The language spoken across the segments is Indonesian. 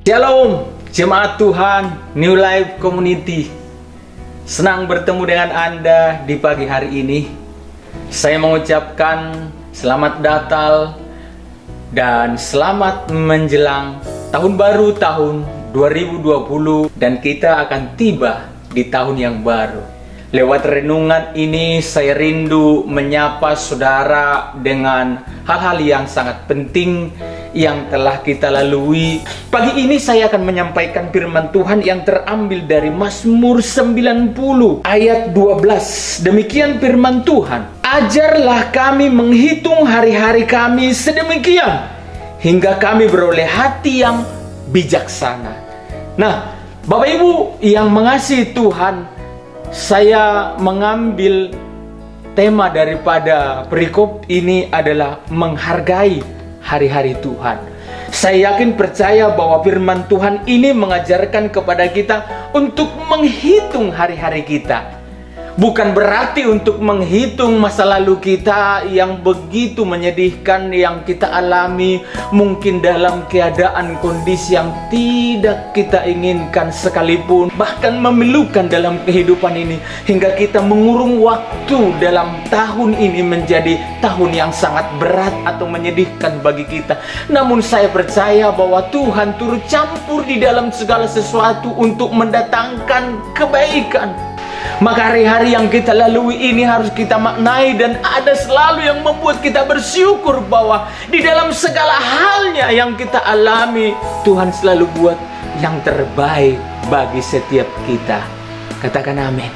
Shalom, jemaat Tuhan, New Life Community. Senang bertemu dengan Anda di pagi hari ini. Saya mengucapkan selamat Natal dan selamat menjelang tahun baru tahun 2020, dan kita akan tiba di tahun yang baru. Lewat renungan ini saya rindu menyapa saudara dengan hal-hal yang sangat penting yang telah kita lalui. Pagi ini saya akan menyampaikan firman Tuhan yang terambil dari Mazmur 90 ayat 12. Demikian firman Tuhan, "Ajarlah kami menghitung hari-hari kami sedemikian, hingga kami beroleh hati yang bijaksana." Nah, Bapak Ibu yang mengasihi Tuhan, saya mengambil tema daripada perikop ini adalah menghargai hari-hari Tuhan. Saya yakin percaya bahwa firman Tuhan ini mengajarkan kepada kita untuk menghitung hari-hari kita. Bukan berarti untuk menghitung masa lalu kita yang begitu menyedihkan yang kita alami, mungkin dalam keadaan kondisi yang tidak kita inginkan sekalipun, bahkan memilukan dalam kehidupan ini, hingga kita mengurung waktu dalam tahun ini menjadi tahun yang sangat berat atau menyedihkan bagi kita. Namun saya percaya bahwa Tuhan turut campur di dalam segala sesuatu untuk mendatangkan kebaikan. Maka hari-hari yang kita lalui ini harus kita maknai, dan ada selalu yang membuat kita bersyukur bahwa di dalam segala halnya yang kita alami, Tuhan selalu buat yang terbaik bagi setiap kita. Katakan amin.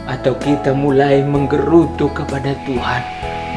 Atau kita mulai menggerutu kepada Tuhan,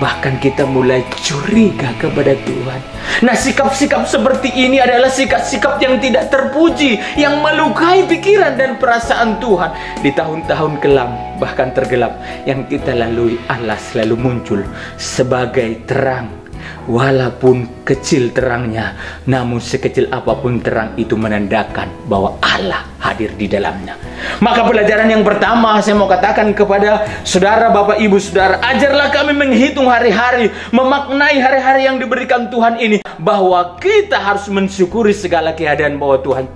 bahkan kita mulai curiga kepada Tuhan. Nah, sikap-sikap seperti ini adalah sikap-sikap yang tidak terpuji, yang melukai pikiran dan perasaan Tuhan. Di tahun-tahun kelam, bahkan tergelap yang kita lalui, Allah selalu muncul sebagai terang. Walaupun kecil terangnya, namun sekecil apapun terang itu menandakan bahwa Allah hadir di dalamnya. Maka pelajaran yang pertama saya mau katakan kepada saudara, Bapak Ibu Saudara, ajarlah kami menghitung hari-hari, memaknai hari-hari yang diberikan Tuhan ini, bahwa kita harus mensyukuri segala keadaan bahwa Tuhan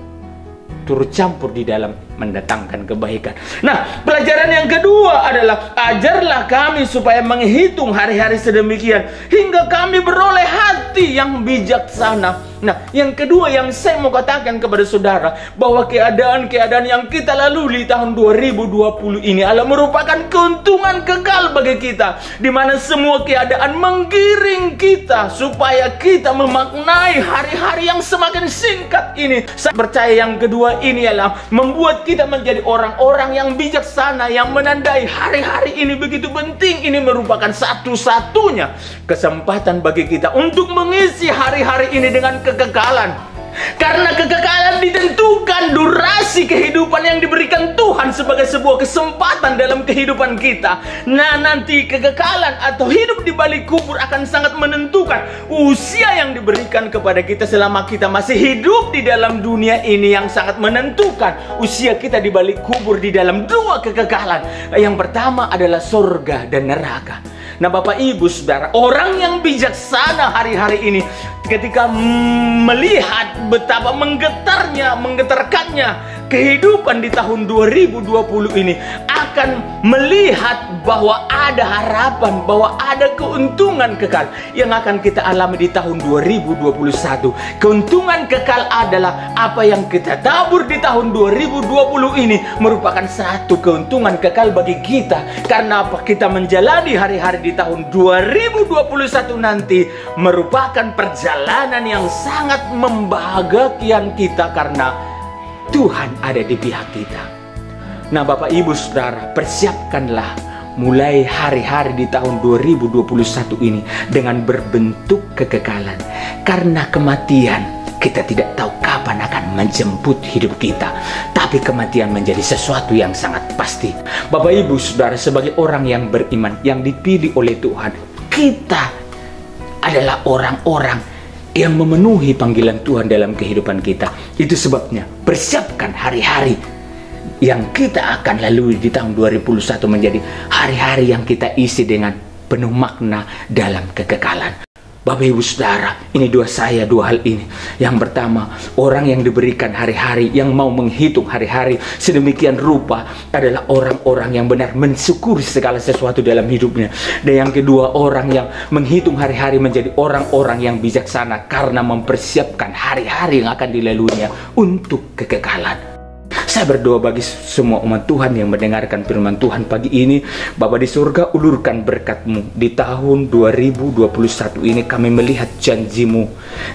turut campur di dalam mendatangkan kebaikan. Nah, pelajaran yang kedua adalah ajarlah kami supaya menghitung hari-hari sedemikian hingga kami beroleh hati yang bijaksana. Nah, yang kedua yang saya mau katakan kepada saudara, bahwa keadaan-keadaan yang kita lalui di tahun 2020 ini adalah merupakan keuntungan kekal bagi kita, di mana semua keadaan menggiring kita supaya kita memaknai hari-hari yang semakin singkat ini. Saya percaya yang kedua ini adalah membuat kita menjadi orang-orang yang bijaksana, yang menandai hari-hari ini begitu penting. Ini merupakan satu-satunya kesempatan bagi kita untuk mengisi hari-hari ini dengan kekekalan. Karena kekekalan ditentukan durasi kehidupan yang diberikan Tuhan sebagai sebuah kesempatan dalam kehidupan kita. Nah, nanti kekekalan atau hidup di balik kubur akan sangat menentukan usia yang diberikan kepada kita selama kita masih hidup di dalam dunia ini, yang sangat menentukan usia kita di balik kubur di dalam dua kekekalan. Yang pertama adalah surga dan neraka. Nah, Bapak Ibu Saudara, orang yang bijaksana hari-hari ini ketika melihat betapa menggetarkannya kehidupan di tahun 2020 ini, akan melihat bahwa ada harapan, bahwa ada keuntungan kekal yang akan kita alami di tahun 2021. Keuntungan kekal adalah apa yang kita tabur di tahun 2020 ini merupakan satu keuntungan kekal bagi kita. Karena apa? Kita menjalani hari-hari di tahun 2021 nanti merupakan perjalanan yang sangat membahagiakan kita karena Tuhan ada di pihak kita. Nah, Bapak Ibu Saudara, persiapkanlah mulai hari-hari di tahun 2021 ini dengan berbentuk kekekalan. Karena kematian, kita tidak tahu kapan akan menjemput hidup kita, tapi kematian menjadi sesuatu yang sangat pasti. Bapak Ibu Saudara, sebagai orang yang beriman, yang dipilih oleh Tuhan, kita adalah orang-orang yang memenuhi panggilan Tuhan dalam kehidupan kita. Itu sebabnya persiapkan hari-hari yang kita akan lalui di tahun 2021 menjadi hari-hari yang kita isi dengan penuh makna dalam kekekalan. Bapak Ibu Saudara, ini dua hal ini. Yang pertama, orang yang diberikan hari-hari, yang mau menghitung hari-hari sedemikian rupa adalah orang-orang yang benar mensyukuri segala sesuatu dalam hidupnya. Dan yang kedua, orang yang menghitung hari-hari menjadi orang-orang yang bijaksana karena mempersiapkan hari-hari yang akan dilaluinya untuk kekekalan. Saya berdoa bagi semua umat Tuhan yang mendengarkan firman Tuhan pagi ini. Bapa di surga, ulurkan berkat-Mu. Di tahun 2021 ini kami melihat janji-Mu,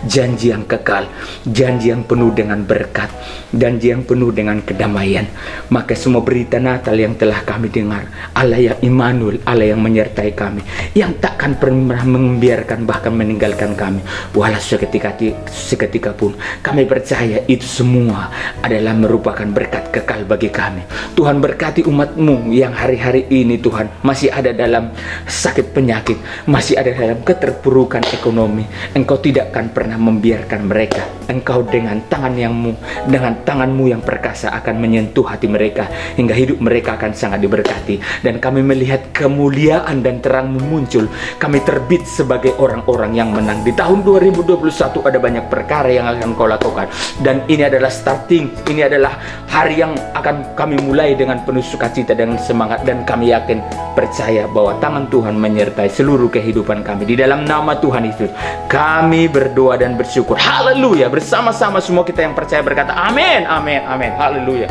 janji yang kekal, janji yang penuh dengan berkat, janji yang penuh dengan kedamaian. Maka semua berita Natal yang telah kami dengar, Allah yang Immanuel, Allah yang menyertai kami, yang takkan pernah membiarkan bahkan meninggalkan kami walau seketika pun. Kami percaya itu semua adalah merupakan berkat kekal bagi kami. Tuhan berkati umat-Mu yang hari-hari ini Tuhan masih ada dalam sakit penyakit, masih ada dalam keterpurukan ekonomi. Engkau tidak akan pernah membiarkan mereka. Engkau dengan tangan-Mu yang perkasa akan menyentuh hati mereka hingga hidup mereka akan sangat diberkati. Dan kami melihat kemuliaan dan terang-Mu muncul. Kami terbit sebagai orang-orang yang menang. Di tahun 2021 ada banyak perkara yang akan Kau lakukan, dan ini adalah starting, ini adalah hari yang akan kami mulai dengan penuh sukacita dan semangat. Dan kami yakin percaya bahwa tangan Tuhan menyertai seluruh kehidupan kami. Di dalam nama Tuhan Yesus kami berdoa dan bersyukur. Haleluya. Bersama-sama semua kita yang percaya berkata amin, amin, amin. Haleluya.